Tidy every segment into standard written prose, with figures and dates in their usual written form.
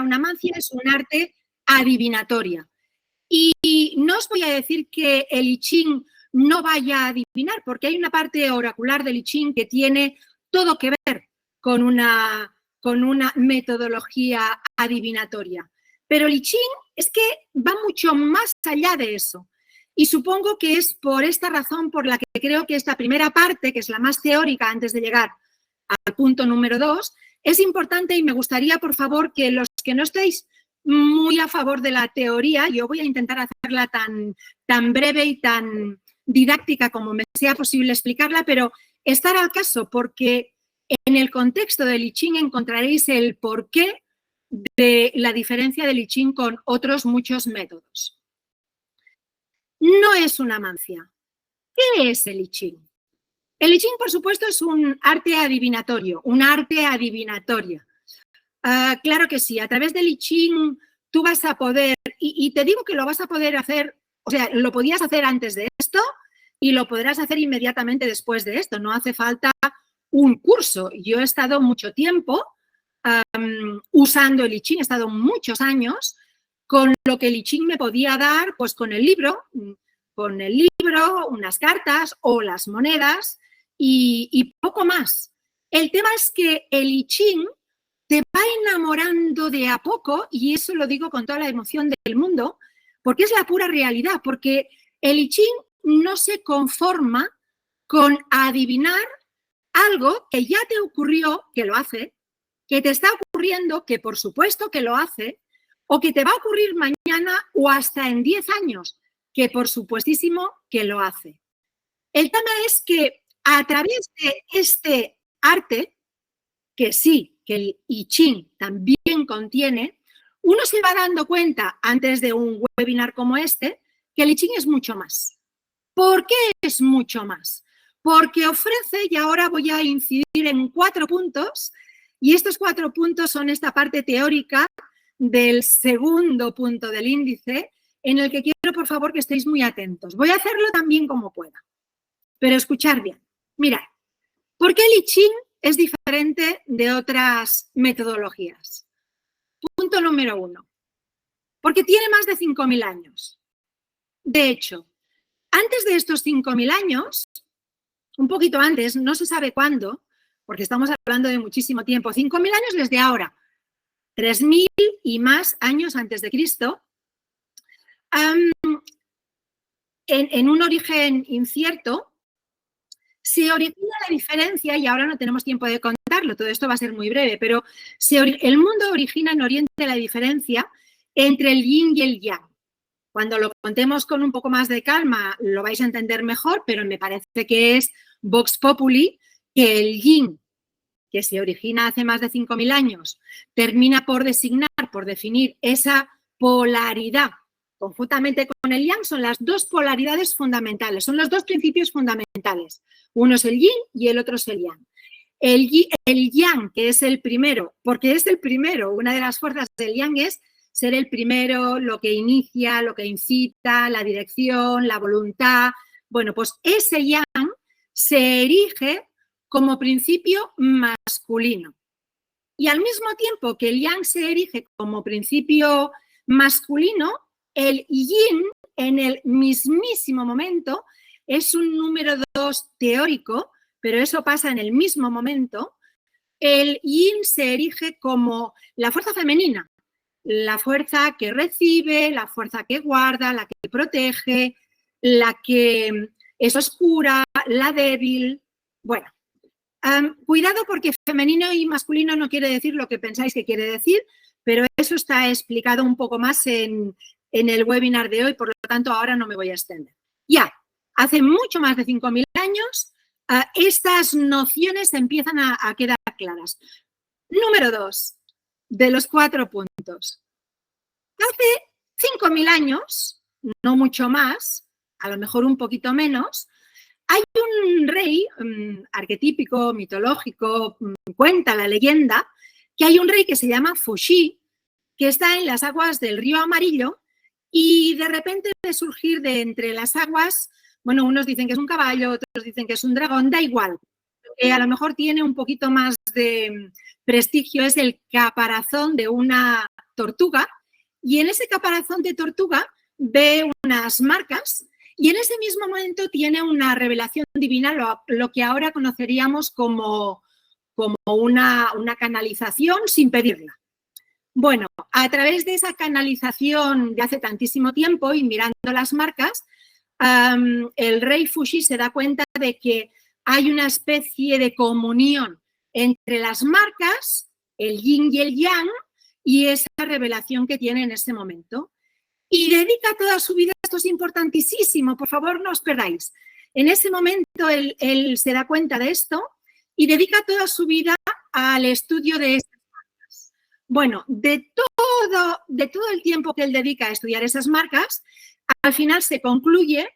una mancia, es un arte adivinatoria. Y no os voy a decir que el I Ching no vaya a adivinar, porque hay una parte oracular del I Ching que tiene todo que ver con una metodología adivinatoria. Pero el I Ching es que va mucho más allá de eso. Y supongo que es por esta razón por la que creo que esta primera parte, que es la más teórica antes de llegar al punto número 2, es importante y me gustaría, por favor, que los que no estéis muy a favor de la teoría, yo voy a intentar hacerla tan breve y tan didáctica como me sea posible explicarla, pero estar al caso, porque en el contexto del I Ching encontraréis el porqué de la diferencia del I Ching con otros muchos métodos. No es una mancia. ¿Qué es el I Ching? El I Ching, por supuesto, es un arte adivinatorio, un arte adivinatoria. Claro que sí, a través del I Ching tú vas a poder, y te digo que lo vas a poder hacer, o sea, lo podías hacer antes de esto y lo podrás hacer inmediatamente después de esto. No hace falta un curso. Yo he estado mucho tiempo usando el I Ching, he estado muchos años con lo que el I Ching me podía dar, pues con el libro, unas cartas o las monedas y poco más. El tema es que el I Ching te va enamorando de a poco, y eso lo digo con toda la emoción del mundo, porque es la pura realidad, porque el I Ching no se conforma con adivinar algo que ya te ocurrió, que lo hace, que te está ocurriendo, que por supuesto que lo hace, o que te va a ocurrir mañana o hasta en 10 años, que por supuestísimo que lo hace. El tema es que a través de este arte, que sí, que el I Ching también contiene, uno se va dando cuenta antes de un webinar como este que el I Ching es mucho más. ¿Por qué es mucho más? Porque ofrece, y ahora voy a incidir en 4 puntos, y estos 4 puntos son esta parte teórica del segundo punto del índice, en el que quiero, por favor, que estéis muy atentos. Voy a hacerlo tan bien como pueda, pero escuchad bien. Mirad, ¿por qué el I Ching es diferente de otras metodologías? Punto número 1. Porque tiene más de 5.000 años. De hecho, antes de estos 5.000 años, un poquito antes, no se sabe cuándo, porque estamos hablando de muchísimo tiempo, 5.000 años desde ahora, 3.000 y más años antes de Cristo, en un origen incierto, se origina la diferencia, y ahora no tenemos tiempo de contarlo, todo esto va a ser muy breve, pero el mundo origina en Oriente la diferencia entre el yin y el yang. Cuando lo contemos con un poco más de calma lo vais a entender mejor, pero me parece que es vox populi que el yin, que se origina hace más de 5.000 años, termina por definir esa polaridad. Conjuntamente con el yang son las dos polaridades fundamentales, son los dos principios fundamentales. Uno es el yin y el otro es el yang. El yang, que es el primero, porque es el primero, una de las fuerzas del yang es ser el primero, lo que inicia, lo que incita, la dirección, la voluntad. Bueno, pues ese yang se erige como principio masculino. Y al mismo tiempo que el yang se erige como principio masculino, el yin en el mismísimo momento es un número 2 teórico, pero eso pasa en el mismo momento. El yin se erige como la fuerza femenina, la fuerza que recibe, la fuerza que guarda, la que protege, la que es oscura, la débil. Bueno, cuidado porque femenino y masculino no quiere decir lo que pensáis que quiere decir, pero eso está explicado un poco más en el webinar de hoy, por lo tanto ahora no me voy a extender. Ya, hace mucho más de 5.000 años estas nociones empiezan a quedar claras. Número 2 de los 4 puntos. Hace 5.000 años, no mucho más, a lo mejor un poquito menos, hay un rey arquetípico, mitológico, cuenta la leyenda, que hay un rey que se llama Fuxi, que está en las aguas del río Amarillo y de repente de surgir de entre las aguas, bueno, unos dicen que es un caballo, otros dicen que es un dragón, da igual. A lo mejor tiene un poquito más de prestigio, es el caparazón de una tortuga y en ese caparazón de tortuga ve unas marcas y en ese mismo momento tiene una revelación divina, lo que ahora conoceríamos como una canalización sin pedirla. Bueno, a través de esa canalización de hace tantísimo tiempo y mirando las marcas, el rey Fuxi se da cuenta de que hay una especie de comunión entre las marcas, el yin y el yang, y esa revelación que tiene en este momento. Y dedica toda su vida, esto es importantísimo, por favor no os perdáis. En ese momento él se da cuenta de esto y dedica toda su vida al estudio de esas marcas. Bueno, de todo el tiempo que él dedica a estudiar esas marcas, al final se concluye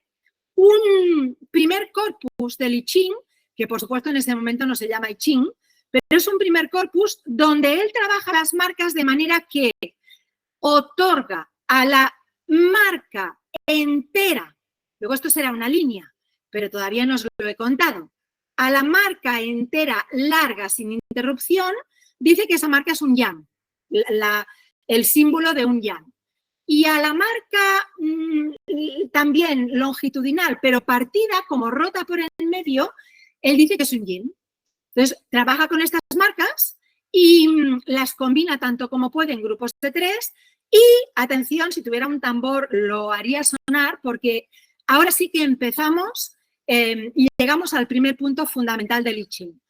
un primer corpus del I Ching, que por supuesto en ese momento no se llama I Ching, pero es un primer corpus donde él trabaja las marcas de manera que otorga a la marca entera, luego esto será una línea, pero todavía no os lo he contado, a la marca entera larga sin interrupción, dice que esa marca es un yang, el símbolo de un yang. Y a la marca también longitudinal, pero partida como rota por el medio, él dice que es un yin. Entonces, trabaja con estas marcas y las combina tanto como puede en grupos de 3 y, atención, si tuviera un tambor lo haría sonar porque ahora sí que empezamos y llegamos al primer punto fundamental del I Ching.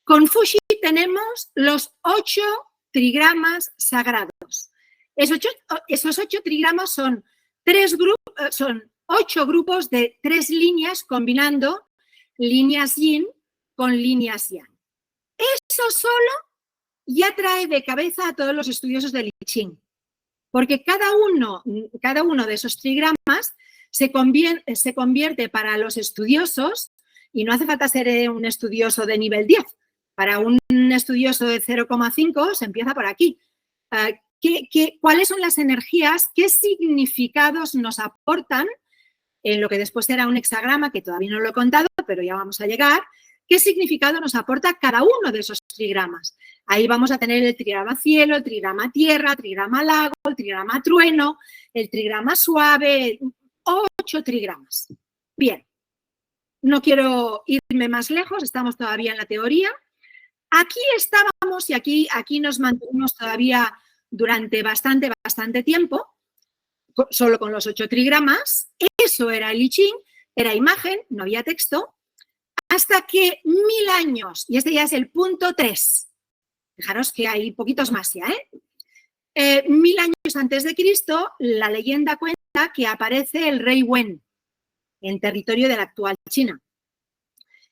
Con Fuxi tenemos los 8 trigramas sagrados. Esos 8 trigramas son 8 grupos de 3 líneas combinando líneas yin con líneas yang. Eso solo ya trae de cabeza a todos los estudiosos del I Ching, porque cada uno de esos trigramas se convierte para los estudiosos, y no hace falta ser un estudioso de nivel 10, para un estudioso de 0,5 se empieza por aquí. ¿Cuáles son las energías? ¿Qué significados nos aportan en lo que después será un hexagrama, que todavía no lo he contado, pero ya vamos a llegar? ¿Qué significado nos aporta cada uno de esos trigramas? Ahí vamos a tener el trigrama cielo, el trigrama tierra, el trigrama lago, el trigrama trueno, el trigrama suave, 8 trigramas. Bien, no quiero irme más lejos, estamos todavía en la teoría. Aquí estábamos y aquí nos mantenemos todavía durante bastante tiempo, solo con los 8 trigramas. Eso era el I Ching, era imagen, no había texto, hasta que 1000 años, y este ya es el punto 3, fijaros que hay poquitos más ya, 1000 años antes de Cristo, la leyenda cuenta que aparece el rey Wen en territorio de la actual China.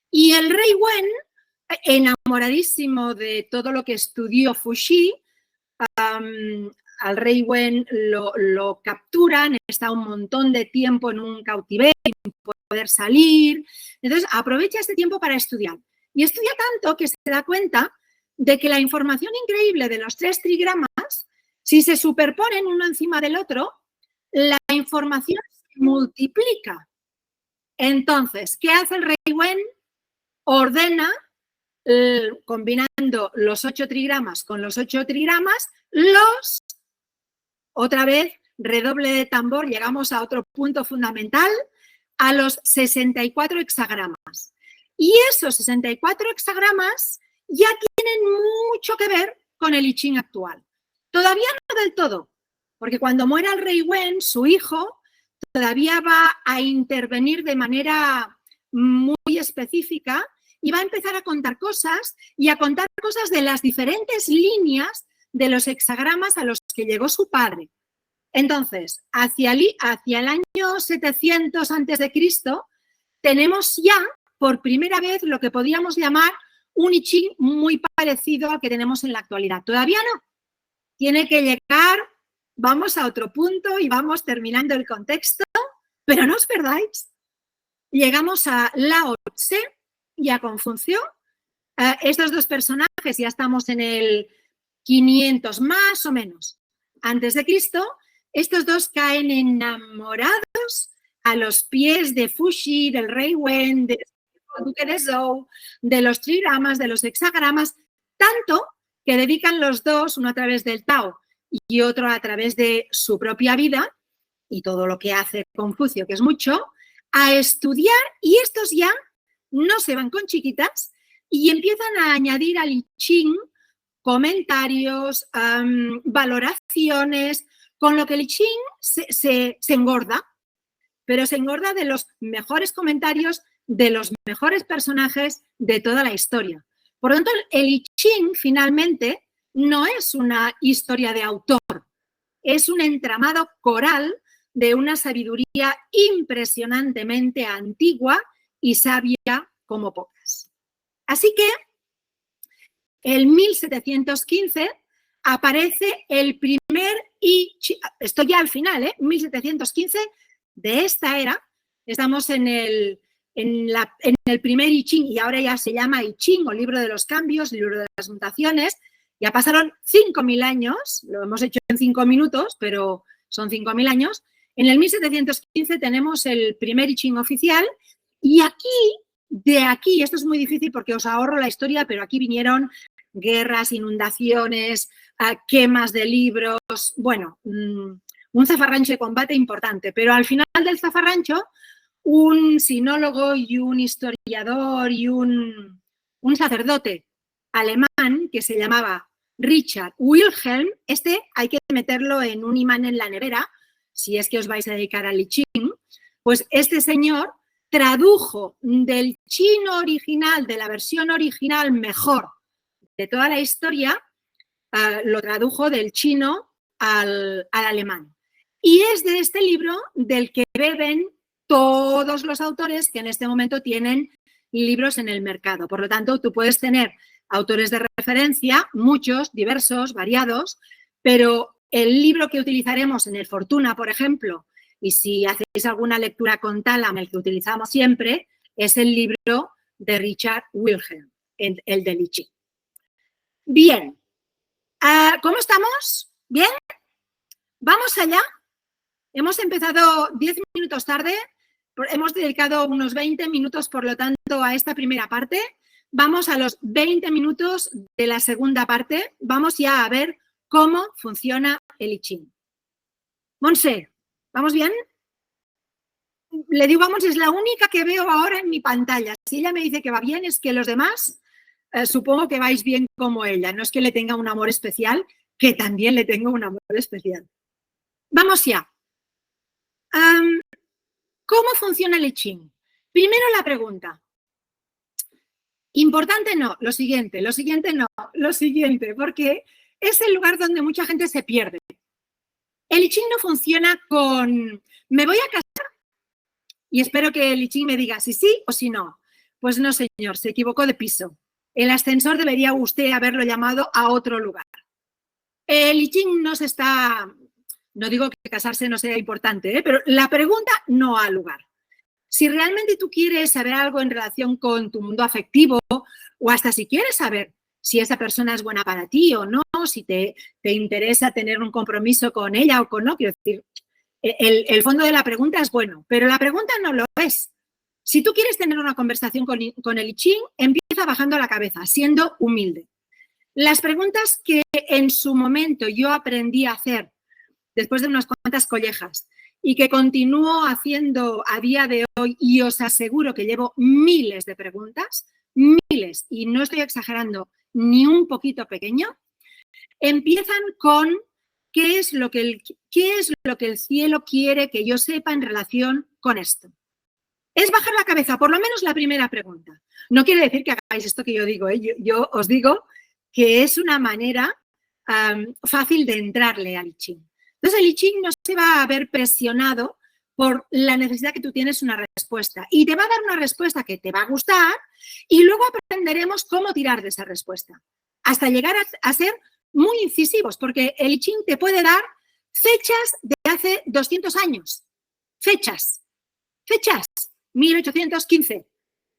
Y el rey Wen, enamoradísimo de todo lo que estudió Fuxi, al rey Wen lo capturan, está un montón de tiempo en un cautiverio, sin poder salir. Entonces, aprovecha este tiempo para estudiar. Y estudia tanto que se da cuenta de que la información increíble de los 3 trigramas, si se superponen uno encima del otro, la información se multiplica. Entonces, ¿qué hace el rey Wen? Ordena, combinando los 8 trigramas con los 8 trigramas, otra vez, redoble de tambor, llegamos a otro punto fundamental, a los 64 hexagramas. Y esos 64 hexagramas ya tienen mucho que ver con el I Ching actual. Todavía no del todo, porque cuando muera el rey Wen, su hijo todavía va a intervenir de manera muy específica y va a empezar a contar cosas y a contar cosas de las diferentes líneas de los hexagramas a los que llegó su padre. Entonces, hacia el año 700 a.C., tenemos ya por primera vez lo que podríamos llamar un I Ching muy parecido al que tenemos en la actualidad. Todavía no. Tiene que llegar, vamos a otro punto y vamos terminando el contexto, pero no os perdáis. Llegamos a Lao Tse y a Confucio. Estos 2 personajes ya estamos en el 500 más o menos antes de Cristo. Estos 2 caen enamorados a los pies de Fuxi, del rey Wen, del duque de Zhou, de los trigramas, de los hexagramas, tanto que dedican los 2, uno a través del Tao y otro a través de su propia vida y todo lo que hace Confucio, que es mucho, a estudiar, y estos ya no se van con chiquitas y empiezan a añadir al I Ching comentarios, valoraciones, con lo que el I Ching se engorda, pero se engorda de los mejores comentarios, de los mejores personajes de toda la historia. Por lo tanto, el I Ching finalmente no es una historia de autor, es un entramado coral de una sabiduría impresionantemente antigua y sabia como pocas. Así que en 1715 aparece el primer I Ching, esto ya al final, 1715 de esta era, estamos en el primer I Ching, y ahora ya se llama I Ching o libro de los cambios, libro de las mutaciones. Ya pasaron 5.000 años, lo hemos hecho en 5 minutos, pero son 5.000 años. En el 1715 tenemos el primer I Ching oficial, y de aquí, esto es muy difícil porque os ahorro la historia, pero aquí vinieron guerras, inundaciones, quemas de libros, bueno, un zafarrancho de combate importante, pero al final del zafarrancho, un sinólogo y un historiador y un sacerdote alemán que se llamaba Richard Wilhelm, hay que meterlo en un imán en la nevera, si es que os vais a dedicar al I Ching, pues este señor tradujo del chino original, de la versión original mejor de toda la historia, lo tradujo del chino al alemán. Y es de este libro del que beben todos los autores que en este momento tienen libros en el mercado. Por lo tanto, tú puedes tener autores de referencia, muchos, diversos, variados, pero el libro que utilizaremos en el Fortuna, por ejemplo, y si hacéis alguna lectura con Talam, el que utilizamos siempre, es el libro de Richard Wilhelm, el de I Ching. Bien, ¿cómo estamos? ¿Bien? ¿Vamos allá? Hemos empezado 10 minutos tarde, hemos dedicado unos 20 minutos, por lo tanto, a esta primera parte. Vamos a los 20 minutos de la segunda parte. Vamos ya a ver cómo funciona el I Ching. Monse, ¿vamos bien? Le digo vamos, es la única que veo ahora en mi pantalla. Si ella me dice que va bien, es que los demás supongo que vais bien como ella. No es que le tenga un amor especial, que también le tengo un amor especial. Vamos ya. ¿Cómo funciona el I Ching? Primero la pregunta. Importante no, lo siguiente no, lo siguiente, porque es el lugar donde mucha gente se pierde. El I Ching no funciona con me voy a casar y espero que el I Ching me diga si sí o si no. Pues no, señor, se equivocó de piso. El ascensor debería usted haberlo llamado a otro lugar. El I Ching no digo que casarse no sea importante, pero la pregunta no ha lugar. Si realmente tú quieres saber algo en relación con tu mundo afectivo o hasta si quieres saber si esa persona es buena para ti o no, si te interesa tener un compromiso con ella o con no, quiero decir, el fondo de la pregunta es bueno, pero la pregunta no lo es. Si tú quieres tener una conversación con el I Ching, empieza bajando la cabeza, siendo humilde. Las preguntas que en su momento yo aprendí a hacer después de unas cuantas collejas y que continúo haciendo a día de hoy, y os aseguro que llevo miles de preguntas, miles, y no estoy exagerando ni un poquito pequeño, empiezan con qué es lo que el cielo quiere que yo sepa en relación con esto. Es bajar la cabeza, por lo menos la primera pregunta. No quiere decir que hagáis esto que yo digo, yo os digo que es una manera fácil de entrarle al I Ching. Entonces, el I Ching no se va a ver presionado por la necesidad que tú tienes una respuesta, y te va a dar una respuesta que te va a gustar y luego aprenderemos cómo tirar de esa respuesta hasta llegar a ser muy incisivos, porque el I Ching te puede dar fechas de hace 200 años, fechas, 1815,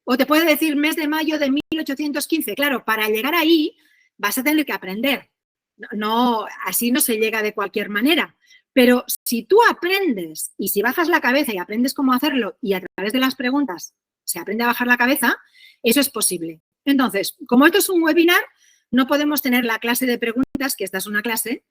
o te puede decir mes de mayo de 1815. Claro, para llegar ahí vas a tener que aprender. No, así no se llega de cualquier manera. Pero si tú aprendes y si bajas la cabeza y aprendes cómo hacerlo y a través de las preguntas se aprende a bajar la cabeza, eso es posible. Entonces, como esto es un webinar, no podemos tener la clase de preguntas, que esta es una clase,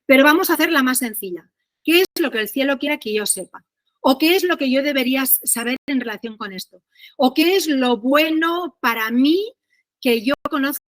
pero vamos a hacerla más sencilla. ¿Qué es lo que el cielo quiere que yo sepa? ¿O qué es lo que yo debería saber en relación con esto? ¿O qué es lo bueno para mí que yo conozco